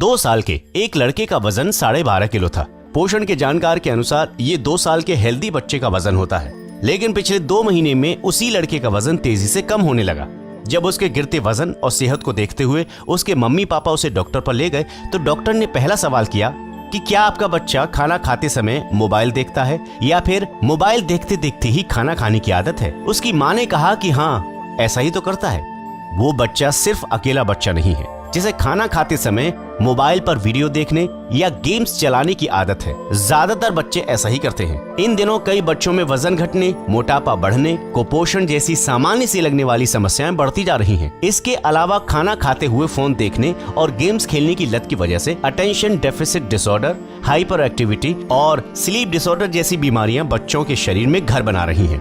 2 साल के एक लड़के का वजन 12.5 किलो था। पोषण के जानकार के अनुसार ये 2 साल के हेल्दी बच्चे का वजन होता है, लेकिन पिछले 2 महीने में उसी लड़के का वजन तेजी से कम होने लगा। जब उसके गिरते वजन और सेहत को देखते हुए उसके मम्मी पापा उसे डॉक्टर पर ले गए तो डॉक्टर ने पहला सवाल किया कि क्या आपका बच्चा खाना खाते समय मोबाइल देखता है या फिर मोबाइल देखते देखते ही खाना खाने की आदत है। उसकी माँ ने कहा कि हाँ, ऐसा ही तो करता है। वो बच्चा सिर्फ अकेला बच्चा नहीं है जिसे खाना खाते समय मोबाइल पर वीडियो देखने या गेम्स चलाने की आदत है। ज्यादातर बच्चे ऐसा ही करते हैं। इन दिनों कई बच्चों में वजन घटने, मोटापा बढ़ने, कुपोषण जैसी सामान्य सी लगने वाली समस्याएं बढ़ती जा रही हैं। इसके अलावा खाना खाते हुए फोन देखने और गेम्स खेलने की लत की वजह से attention deficit disorder, hyper activity और स्लीप डिसऑर्डर जैसी बीमारियां बच्चों के शरीर में घर बना रही हैं।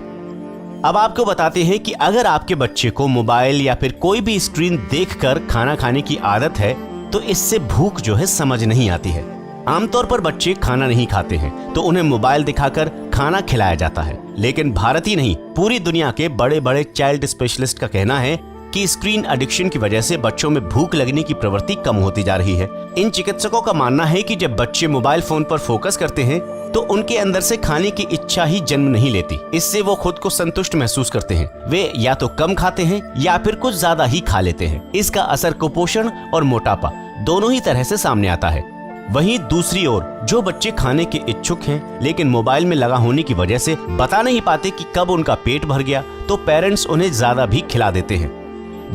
अब आपको बताते हैं कि अगर आपके बच्चे को मोबाइल या फिर कोई भी स्क्रीन देखकर खाना खाने की आदत है तो इससे भूख जो है समझ नहीं आती है। आमतौर पर बच्चे खाना नहीं खाते हैं तो उन्हें मोबाइल दिखाकर खाना खिलाया जाता है, लेकिन भारत ही नहीं पूरी दुनिया के बड़े बड़े चाइल्ड स्पेशलिस्ट का कहना है कि स्क्रीन एडिक्शन की वजह से बच्चों में भूख लगने की प्रवृत्ति कम होती जा रही है। इन चिकित्सकों का मानना है कि जब बच्चे मोबाइल फोन पर फोकस करते हैं तो उनके अंदर से खाने की इच्छा ही जन्म नहीं लेती। इससे वो खुद को संतुष्ट महसूस करते हैं। वे या तो कम खाते हैं या फिर कुछ ज्यादा ही खा लेते हैं। इसका असर कुपोषण और मोटापा दोनों ही तरह से सामने आता है। वहीं दूसरी ओर जो बच्चे खाने के इच्छुक हैं लेकिन मोबाइल में लगा होने की वजह से बता नहीं पाते कि कब उनका पेट भर गया, तो पेरेंट्स उन्हें ज्यादा भी खिला देते हैं।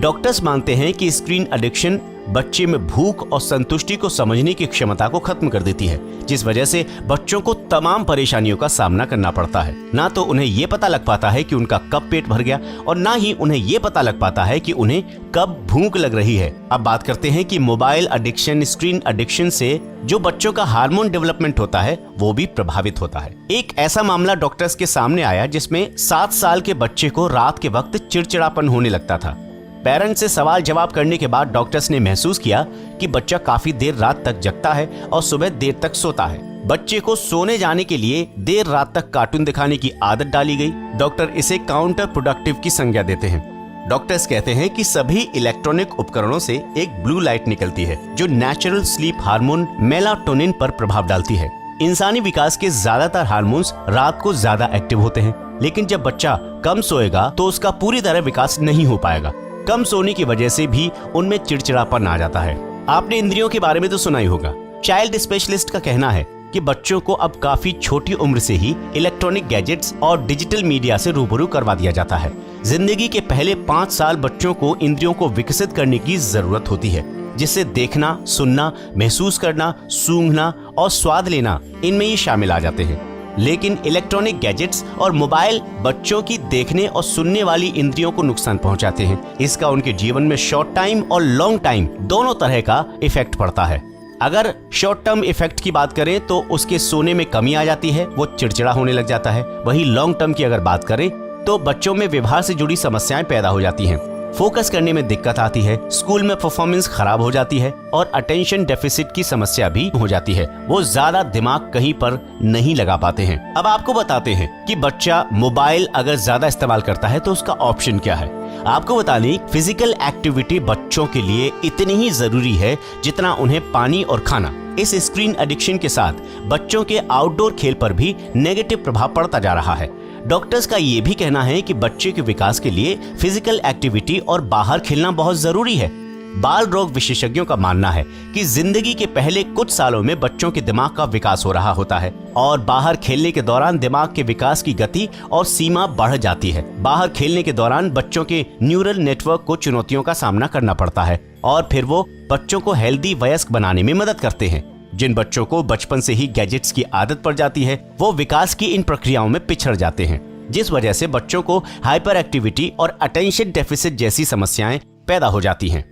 डॉक्टर्स मानते हैं कि स्क्रीन एडिक्शन बच्चे में भूख और संतुष्टि को समझने की क्षमता को खत्म कर देती है, जिस वजह से बच्चों को तमाम परेशानियों का सामना करना पड़ता है। ना तो उन्हें ये पता लग पाता है कि उनका कब पेट भर गया और ना ही उन्हें ये पता लग पाता है कि उन्हें कब भूख लग रही है। अब बात करते हैं कि मोबाइल एडिक्शन, स्क्रीन एडिक्शन से जो बच्चों का हार्मोन डेवलपमेंट होता है वो भी प्रभावित होता है। एक ऐसा मामला डॉक्टर्स के सामने आया जिसमें 7 साल के बच्चे को रात के वक्त चिड़चिड़ापन होने लगता था। पेरेंट्स से सवाल जवाब करने के बाद डॉक्टर्स ने महसूस किया कि बच्चा काफी देर रात तक जगता है और सुबह देर तक सोता है। बच्चे को सोने जाने के लिए देर रात तक कार्टून दिखाने की आदत डाली गई। डॉक्टर इसे काउंटर प्रोडक्टिव की संज्ञा देते हैं। डॉक्टर्स कहते हैं कि सभी इलेक्ट्रॉनिक उपकरणों से एक ब्लू लाइट निकलती है जो नेचुरल स्लीप हार्मोन मेलाटोनिन पर प्रभाव डालती है। इंसानी विकास के ज्यादातर हार्मोन्स रात को ज्यादा एक्टिव होते हैं, लेकिन जब बच्चा कम सोएगा तो उसका पूरी तरह विकास नहीं हो पाएगा। कम सोने की वजह से भी उनमें चिड़चिड़ापन आ जाता है। आपने इंद्रियों के बारे में तो सुना ही होगा। चाइल्ड स्पेशलिस्ट का कहना है कि बच्चों को अब काफी छोटी उम्र से ही इलेक्ट्रॉनिक गैजेट्स और डिजिटल मीडिया से रूबरू करवा दिया जाता है। जिंदगी के पहले 5 साल बच्चों को इंद्रियों को विकसित करने की जरूरत होती है, जिससे देखना, सुनना, महसूस करना, सूंघना और स्वाद लेना, इनमें ये शामिल आ जाते हैं। लेकिन इलेक्ट्रॉनिक गैजेट्स और मोबाइल बच्चों की देखने और सुनने वाली इंद्रियों को नुकसान पहुंचाते हैं। इसका उनके जीवन में शॉर्ट टाइम और लॉन्ग टाइम दोनों तरह का इफेक्ट पड़ता है। अगर शॉर्ट टर्म इफेक्ट की बात करें तो उसके सोने में कमी आ जाती है, वो चिड़चिड़ा होने लग जाता है। वहीं लॉन्ग टर्म की अगर बात करें तो बच्चों में व्यवहार से जुड़ी समस्याएं पैदा हो जाती हैं। फोकस करने में दिक्कत आती है, स्कूल में परफॉर्मेंस खराब हो जाती है और अटेंशन डेफिसिट की समस्या भी हो जाती है। वो ज्यादा दिमाग कहीं पर नहीं लगा पाते हैं। अब आपको बताते हैं कि बच्चा मोबाइल अगर ज्यादा इस्तेमाल करता है तो उसका ऑप्शन क्या है। आपको बता दें, फिजिकल एक्टिविटी बच्चों के लिए इतनी ही जरूरी है जितना उन्हें पानी और खाना। इस स्क्रीन एडिक्शन के साथ बच्चों के आउटडोर खेल पर भी नेगेटिव प्रभाव पड़ता जा रहा है। डॉक्टर्स का ये भी कहना है कि बच्चे के विकास के लिए फिजिकल एक्टिविटी और बाहर खेलना बहुत जरूरी है। बाल रोग विशेषज्ञों का मानना है कि जिंदगी के पहले कुछ सालों में बच्चों के दिमाग का विकास हो रहा होता है और बाहर खेलने के दौरान दिमाग के विकास की गति और सीमा बढ़ जाती है। बाहर खेलने के दौरान बच्चों के न्यूरल नेटवर्क को चुनौतियों का सामना करना पड़ता है और फिर वो बच्चों को हेल्दी वयस्क बनाने में मदद करते हैं। जिन बच्चों को बचपन से ही गैजेट्स की आदत पड़ जाती है वो विकास की इन प्रक्रियाओं में पिछड़ जाते हैं, जिस वजह से बच्चों को हाइपर एक्टिविटी और अटेंशन डेफिसिट जैसी समस्याएं पैदा हो जाती हैं।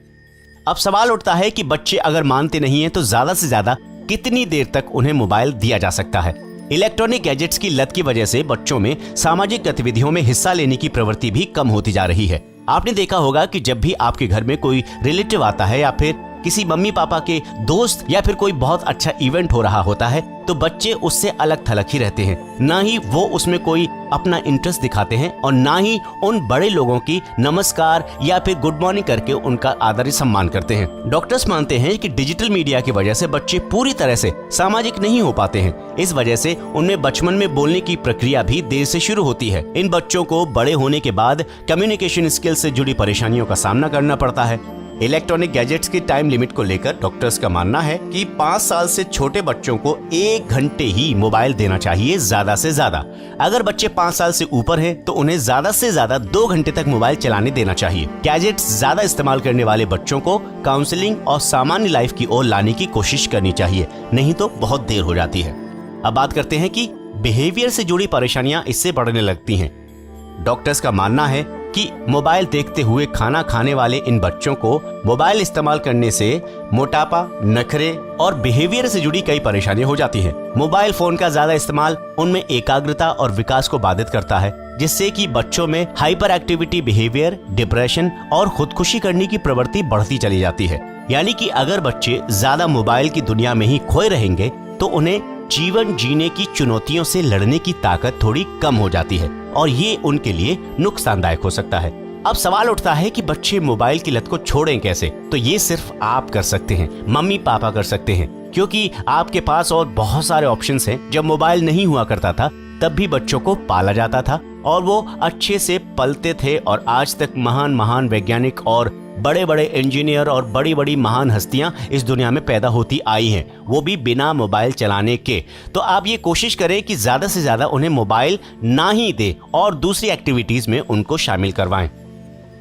अब सवाल उठता है कि बच्चे अगर मानते नहीं हैं तो ज्यादा से ज्यादा कितनी देर तक उन्हें मोबाइल दिया जा सकता है। इलेक्ट्रॉनिक गैजेट्स की लत की वजह से बच्चों में सामाजिक गतिविधियों में हिस्सा लेने की प्रवृत्ति भी कम होती जा रही है। आपने देखा होगा कि जब भी आपके घर में कोई रिलेटिव आता है या फिर किसी मम्मी पापा के दोस्त या फिर कोई बहुत अच्छा इवेंट हो रहा होता है तो बच्चे उससे अलग थलग ही रहते हैं। ना ही वो उसमें कोई अपना इंटरेस्ट दिखाते हैं और ना ही उन बड़े लोगों की नमस्कार या फिर गुड मॉर्निंग करके उनका आदर सम्मान करते हैं। डॉक्टर्स मानते हैं कि डिजिटल मीडिया की वजह से बच्चे पूरी तरह से सामाजिक नहीं हो पाते हैं। इस वजह से उनमें बचपन में बोलने की प्रक्रिया भी देर से शुरू होती है। इन बच्चों को बड़े होने के बाद कम्युनिकेशन स्किल से जुड़ी परेशानियों का सामना करना पड़ता है। इलेक्ट्रॉनिक गैजेट्स की टाइम लिमिट को लेकर डॉक्टर्स का मानना है कि 5 साल से छोटे बच्चों को 1 घंटे ही मोबाइल देना चाहिए ज्यादा से ज्यादा। अगर बच्चे 5 साल से ऊपर हैं तो उन्हें ज्यादा से ज्यादा 2 घंटे तक मोबाइल चलाने देना चाहिए। गैजेट्स ज्यादा इस्तेमाल करने वाले बच्चों को काउंसलिंग और सामान्य लाइफ की ओर लाने की कोशिश करनी चाहिए, नहीं तो बहुत देर हो जाती है। अब बात करते हैं कि बिहेवियर से जुड़ी परेशानियां इससे बढ़ने लगती हैं। डॉक्टर्स का मानना है कि मोबाइल देखते हुए खाना खाने वाले इन बच्चों को मोबाइल इस्तेमाल करने से मोटापा, नखरे और बिहेवियर से जुड़ी कई परेशानियां हो जाती हैं। मोबाइल फोन का ज्यादा इस्तेमाल उनमें एकाग्रता और विकास को बाधित करता है, जिससे कि बच्चों में हाइपर एक्टिविटी बिहेवियर, डिप्रेशन और खुदकुशी करने की प्रवृत्ति बढ़ती चली जाती है। यानी कि अगर बच्चे ज्यादा मोबाइल की दुनिया में ही खोए रहेंगे तो उन्हें जीवन जीने की चुनौतियों से लड़ने की ताकत थोड़ी कम हो जाती है और ये उनके लिए नुकसानदायक हो सकता है। अब सवाल उठता है कि बच्चे मोबाइल की लत को छोड़ें कैसे? तो ये सिर्फ आप कर सकते हैं, मम्मी पापा कर सकते हैं, क्योंकि आपके पास और बहुत सारे ऑप्शंस हैं। जब मोबाइल नहीं हुआ करता था तब भी बच्चों को पाला जाता था और वो अच्छे से पलते थे और आज तक महान महान वैज्ञानिक और बड़े बड़े इंजीनियर और बड़ी बड़ी महान हस्तियां इस दुनिया में पैदा होती आई हैं, वो भी बिना मोबाइल चलाने के। तो आप ये कोशिश करें कि ज्यादा से ज्यादा उन्हें मोबाइल ना ही दें और दूसरी एक्टिविटीज में उनको शामिल करवाएं।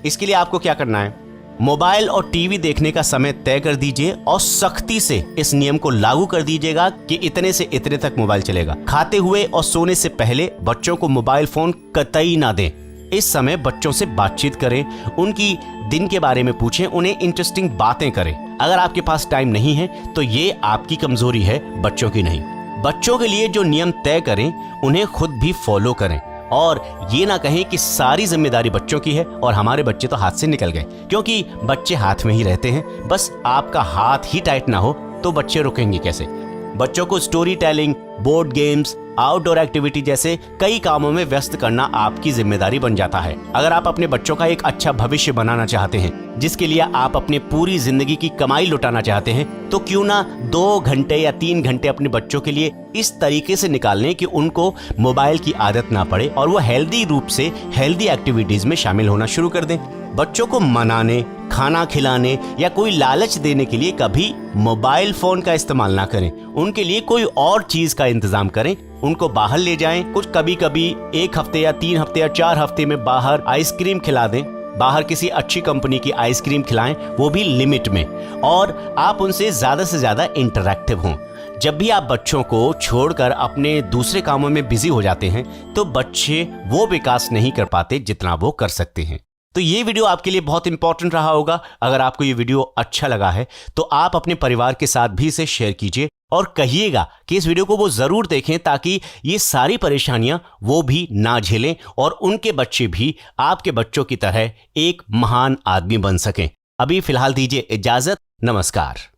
इसके लिए आपको क्या करना है, मोबाइल और टीवी देखने का समय तय कर दीजिए और सख्ती से इस नियम को लागू कर दीजिएगा कि इतने से इतने तक मोबाइल चलेगा। खाते हुए और सोने से पहले बच्चों को मोबाइल फोन कतई ना दें। इस समय बच्चों से बातचीत करें, उनकी दिन के बारे में पूछें, उन्हें इंटरेस्टिंग बातें करें। अगर आपके पास टाइम नहीं है तो ये आपकी कमजोरी है, बच्चों की नहीं। बच्चों के लिए जो नियम तय करें उन्हें खुद भी फॉलो करें और ये ना कहें कि सारी जिम्मेदारी बच्चों की है और हमारे बच्चे तो हाथ से निकल गए, क्योंकि बच्चे हाथ में ही रहते हैं। बस आपका हाथ ही टाइट ना हो तो बच्चे रुकेंगे कैसे? बच्चों को story telling, board games, outdoor activity जैसे कई कामों में व्यस्त करना आपकी जिम्मेदारी बन जाता है। अगर आप अपने बच्चों का एक अच्छा भविष्य बनाना चाहते हैं, जिसके लिए आप अपनी पूरी जिंदगी की कमाई लुटाना चाहते हैं, तो क्यों ना 2 घंटे या 3 घंटे अपने बच्चों के लिए इस तरीके से निकाल लें कि उनको मोबाइल की आदत ना पड़े और वो हेल्दी रूप से हेल्दी एक्टिविटीज में शामिल होना शुरू कर दें। बच्चों को मनाने, खाना खिलाने या कोई लालच देने के लिए कभी मोबाइल फोन का इस्तेमाल ना करें। उनके लिए कोई और चीज का इंतजाम करें, उनको बाहर ले जाएं। कुछ कभी कभी 1 हफ्ते या 3 हफ्ते या 4 हफ्ते में बाहर आइसक्रीम खिला दें। बाहर किसी अच्छी कंपनी की आइसक्रीम खिलाएं, वो भी लिमिट में, और आप उनसे ज्यादा से ज्यादा इंटरैक्टिव हों। जब भी आप बच्चों को छोड़कर अपने दूसरे कामों में बिजी हो जाते हैं तो बच्चे वो विकास नहीं कर पाते जितना वो कर सकते हैं। तो ये वीडियो आपके लिए बहुत इंपॉर्टेंट रहा होगा। अगर आपको ये वीडियो अच्छा लगा है तो आप अपने परिवार के साथ भी इसे शेयर कीजिए और कहिएगा कि इस वीडियो को वो जरूर देखें, ताकि ये सारी परेशानियां वो भी ना झेलें और उनके बच्चे भी आपके बच्चों की तरह एक महान आदमी बन सकें। अभी फिलहाल दीजिए इजाजत। नमस्कार।